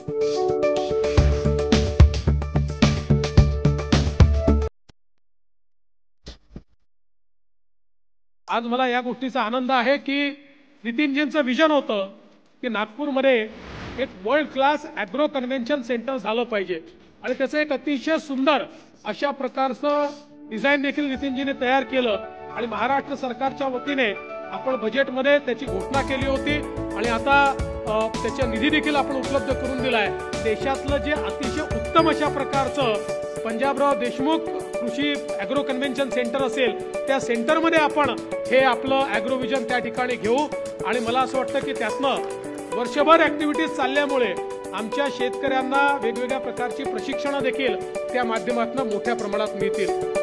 आज मला या गोष्टीचा आनंद आहे की नितीनजींचं विजन होतं की नागपूरमध्ये एक world class agro convention centre झालं पाहिजे आणि त्याचं एक अतिशय सुंदर अशा प्रकारचं डिझाईन देखील नितीनजीने तयार केलं आणि महाराष्ट्र सरकारच्या वतीने आपण बजेटमध्ये त्याची घोषणा केली होती आणि आता त्याचा निधी देखील आपण उपलब्ध करून दिलाय। देशातलं जे अतिशय उत्तम अशा प्रकारचं पंजाबराव देशमुख कृषी ॲग्रो कन्व्हेन्शन सेंटर असेल त्या सेंटरमध्ये आपण हे आपलं ॲग्रो विजन त्या ठिकाणी घेऊ आणि मला असं वाटतं की त्यातनं वर्षभर ॲक्टिव्हिटीज चालल्यामुळे आमच्या शेतकऱ्यांना वेगवेगळ्या प्रकारची प्रशिक्षणं देखील त्या माध्यमातून मोठ्या प्रमाणात मिळतील।